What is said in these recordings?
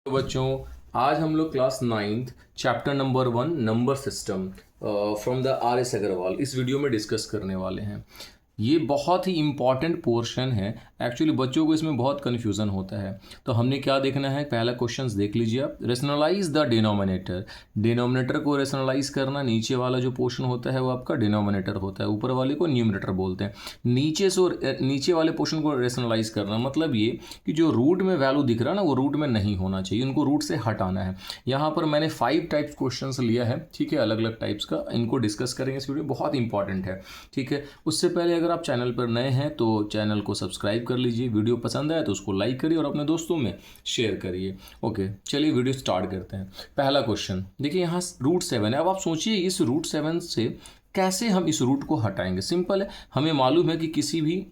तो बच्चों, आज हम लोग class 9th chapter number 1 number system from the R S Aggarwal इस वीडियो में डिस्कस करने वाले हैं। ये बहुत ही इम्पॉर्टेंट पोर्शन है। एक्चुअली बच्चों को इसमें बहुत कन्फ्यूज़न होता है। तो हमने क्या देखना है, पहला क्वेश्चंस देख लीजिए आप। Rationalise the denominator. डिनोमिनेटर को रेशनलाइज करना, नीचे वाला जो पोर्शन होता है वो आपका डिनोमिनेटर होता है, ऊपर वाले को न्यूमिनेटर बोलते हैं। नीचे से नीचे वाले पोर्शन को रेशनलाइज करना मतलब ये कि जो रूट में वैल्यू दिख रहा है ना, वो रूट में नहीं होना चाहिए, उनको रूट से हटाना है। यहाँ पर मैंने 5 टाइप्स क्वेश्चंस लिया है, ठीक है, अलग अलग टाइप्स का। इनको डिस्कस करेंगे इस वीडियो, बहुत इंपॉर्टेंट है, ठीक है। उससे पहले अगर आप चैनल पर नए हैं तो चैनल को सब्सक्राइब कर लीजिए, वीडियो पसंद आए तो उसको लाइक करिए और अपने दोस्तों में शेयर करिए। ओके, चलिए वीडियो स्टार्ट करते हैं। पहला क्वेश्चन देखिए, यहाँ रूट 7 है। अब आप सोचिए इस रूट 7 से कैसे हम इस रूट को हटाएंगे। सिंपल है, हमें मालूम है कि किसी भी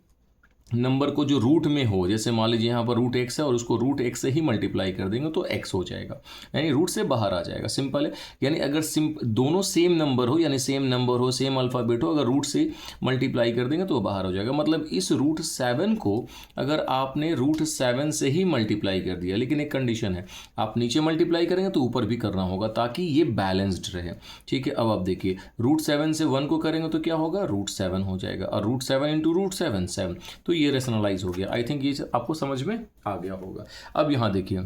नंबर को जो रूट में हो, जैसे मान लीजिए यहाँ पर रूट एक्स है और उसको रूट एक्स से ही मल्टीप्लाई कर देंगे तो एक्स हो जाएगा, यानी रूट से बाहर आ जाएगा। सिंपल है, यानी अगर दोनों सेम नंबर हो, यानी सेम नंबर हो, सेम अल्फ़ाबेट हो, अगर रूट से मल्टीप्लाई कर देंगे तो वो बाहर हो जाएगा। मतलब इस रूट 7 को अगर आपने रूट 7 से ही मल्टीप्लाई कर दिया, लेकिन एक कंडीशन है, आप नीचे मल्टीप्लाई करेंगे तो ऊपर भी करना होगा ताकि ये बैलेंस्ड रहे, ठीक है। अब आप देखिए, रूट 7 से 1 को करेंगे तो क्या होगा, रूट 7 हो जाएगा, और रूट 7 इंटू रूट 7 7, तो ये रेशनलाइज हो गया। आई थिंक ये आपको समझ में आ गया होगा। अब यहाँ देखिए,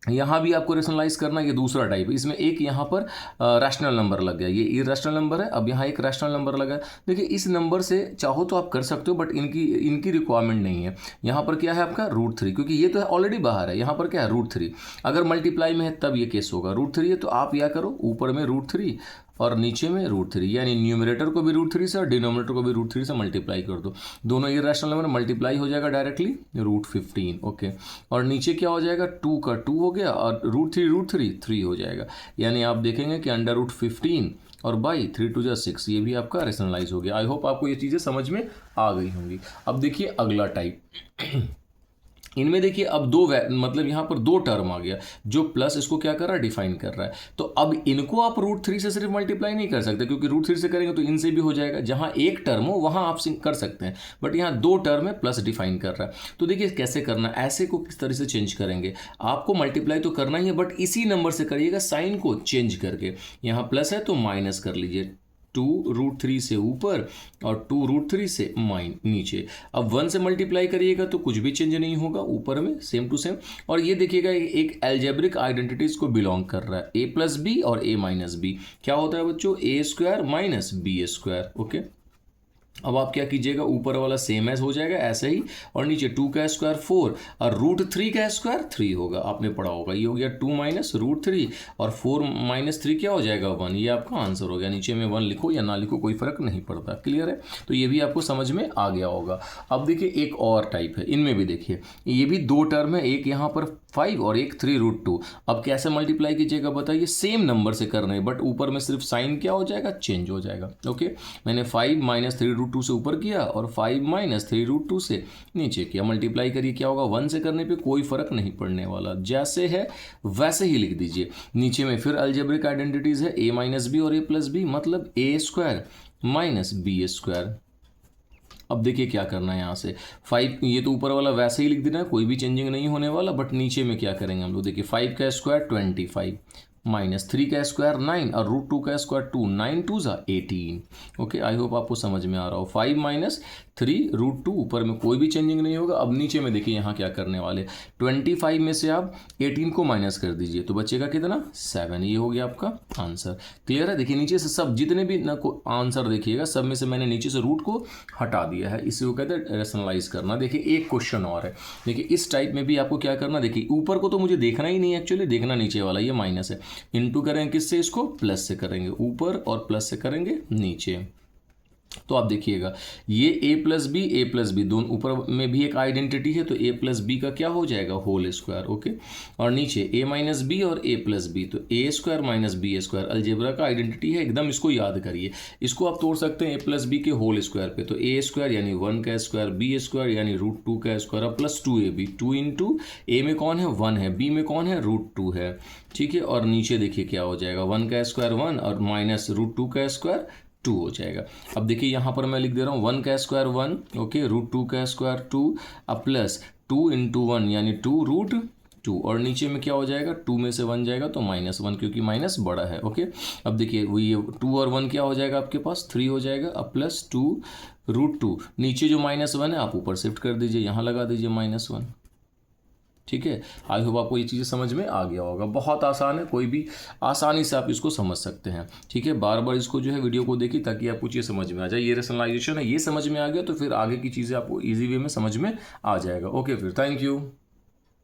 यहाँ भी आपको रेशनलाइज करना, ये दूसरा टाइप है। इसमें एक यहाँ पर रैशनल नंबर लग गया, ये इरैशनल नंबर है। अब यहाँ एक रैशनल नंबर लगा है। देखिए, इस नंबर से चाहो तो आप कर सकते हो, बट इनकी रिक्वायरमेंट नहीं है। यहाँ पर क्या है आपका रूट 3, क्योंकि ये तो है ऑलरेडी बाहर है। यहाँ पर क्या है रूट 3, अगर मल्टीप्लाई में है तब ये केस होगा। रूट 3 है तो आप क्या करो, ऊपर में रूट 3 और नीचे में रूट 3, यानी न्यूमरेटर को भी रूट 3 से और डिनोमिनेटर को भी रूट 3 से मल्टीप्लाई कर दो। दोनों इरैशनल नंबर मल्टीप्लाई हो जाएगा डायरेक्टली, रूट 15। ओके, और नीचे क्या हो जाएगा, 2 का 2 हो गया और रूट 3 3 हो जाएगा। यानी आप देखेंगे कि अंडर रूट 15 और बाई 3 2 जा 6, ये भी आपका रेशनलाइज हो गया। आई होप आपको ये चीज़ें समझ में आ गई होंगी। अब देखिए अगला टाइप। इनमें देखिए अब मतलब यहाँ पर 2 टर्म आ गया, जो प्लस इसको क्या कर रहा है, डिफाइन कर रहा है। तो अब इनको आप रूट 3 से सिर्फ मल्टीप्लाई नहीं कर सकते, क्योंकि रूट 3 से करेंगे तो इनसे भी हो जाएगा। जहाँ एक टर्म हो वहाँ आप कर सकते हैं, बट यहाँ 2 टर्म है, प्लस डिफाइन कर रहा है। तो देखिए कैसे करना, ऐसे को किस तरह से चेंज करेंगे। आपको मल्टीप्लाई तो करना ही है, बट इसी नंबर से करिएगा, साइन को चेंज करके। यहाँ प्लस है तो माइनस कर लीजिए, 2 रूट 3 से ऊपर और 2 रूट 3 से नीचे। अब 1 से मल्टीप्लाई करिएगा तो कुछ भी चेंज नहीं होगा, ऊपर में सेम टू सेम। और ये देखिएगा एक एल्जेब्रिक आइडेंटिटीज को बिलोंग कर रहा है, ए प्लस बी और ए माइनस बी। क्या होता है बच्चों, A square minus B square. Okay, अब आप क्या कीजिएगा, ऊपर वाला सेम एज हो जाएगा ऐसे ही, और नीचे 2 का स्क्वायर 4 और रूट 3 का स्क्वायर 3 होगा। आपने पढ़ा होगा, ये हो गया 2 माइनस रूट 3 और 4 माइनस 3 क्या हो जाएगा, 1। ये आपका आंसर हो गया। नीचे में 1 लिखो या ना लिखो कोई फर्क नहीं पड़ता। क्लियर है, तो ये भी आपको समझ में आ गया होगा। अब देखिए एक और टाइप है, इनमें भी देखिए ये भी 2 टर्म है, एक यहाँ पर 5 और एक 3 रूट 2। अब कैसे मल्टीप्लाई कीजिएगा बताइए, सेम नंबर से करना है, बट ऊपर में सिर्फ साइन क्या हो जाएगा, चेंज हो जाएगा। ओके, मैंने 5 माइनस 3 रूट 2 से ऊपर किया और 5 माइनस 3 रूट 2 से नीचे किया। मल्टीप्लाई करिए, क्या होगा, 1 से करने पे कोई फर्क नहीं पड़ने वाला, जैसे है वैसे ही लिख दीजिए। नीचे में फिर अलजेब्रिक आइडेंटिटीज है, ए माइनस बी और ए प्लस बी, मतलब ए स्क्वायर माइनस बी स्क्वायर। अब देखिए क्या करना है, यहाँ से 5, ये तो ऊपर वाला वैसे ही लिख देना है, कोई भी चेंजिंग नहीं होने वाला, बट नीचे में क्या करेंगे हम लोग, देखिए 5 का स्क्वायर 25 माइनस 3 का स्क्वायर 9 और रूट 2 का स्क्वायर 2, 9 2 जा 18। ओके, आई होप आपको समझ में आ रहा हो। 5 माइनस 3 रूट 2, ऊपर में कोई भी चेंजिंग नहीं होगा। अब नीचे में देखिए यहाँ क्या करने वाले, 25 में से आप 18 को माइनस कर दीजिए तो बचेगा कितना, 7। ये हो गया आपका आंसर। क्लियर है, देखिए नीचे से सब जितने भी ना को आंसर देखिएगा, सब में से मैंने नीचे से रूट को हटा दिया है, इसी को कहते हैं रेशनलाइज करना। देखिए एक क्वेश्चन और है, देखिए इस टाइप में भी आपको क्या करना, देखिए ऊपर को तो मुझे देखना ही नहीं है, एक्चुअली देखना नीचे वाला, ये माइनस है, इनटू करेंगे किससे, इसको प्लस से करेंगे ऊपर और प्लस से करेंगे नीचे। तो आप देखिएगा ये a प्लस बी दोनों ऊपर में भी एक आइडेंटिटी है, तो a प्लस बी का क्या हो जाएगा, होल स्क्वायर। ओके, और नीचे a माइनस बी और a प्लस बी, तो a square minus B square algebra का आइडेंटिटी है, एकदम इसको याद करिए। इसको आप तोड़ सकते हैं a प्लस बी के होल स्क्वायर पे, तो a स्क्वायर यानी 1 का स्क्वायर, b स्क्वायर यानी रूट 2 का स्क्वायर, और प्लस 2ab, 2 इंटू ए में कौन है 1 है, b में कौन है रूट 2 है, ठीक है। और नीचे देखिए क्या हो जाएगा, 1 का स्क्वायर 1 और माइनस रूट 2 का स्क्वायर 2 हो जाएगा। अब देखिए यहाँ पर मैं लिख दे रहा हूँ 1 का स्क्वायर 1, ओके, रूट 2 का स्क्वायर 2, अब प्लस 2 इंटू 1 यानी 2 रूट 2 और नीचे में क्या हो जाएगा, 2 में से 1 जाएगा तो -1 क्योंकि माइनस बड़ा है। ओके, अब देखिए वो ये 2 और 1 क्या हो जाएगा आपके पास, 3 हो जाएगा। अब +2√2, नीचे जो -1 है आप ऊपर शिफ्ट कर दीजिए, यहाँ लगा दीजिए -1। ठीक है, आई होप आपको ये चीज़ें समझ में आ गया होगा। बहुत आसान है, कोई भी आसानी से आप इसको समझ सकते हैं। ठीक है, बार बार इसको जो है वीडियो को देखिए ताकि आपको चीज़ समझ में आ जाए। ये रेशनलाइजेशन है, ये समझ में आ गया तो फिर आगे की चीज़ें आपको ईजी वे में समझ में आ जाएगा। ओके, फिर थैंक यू।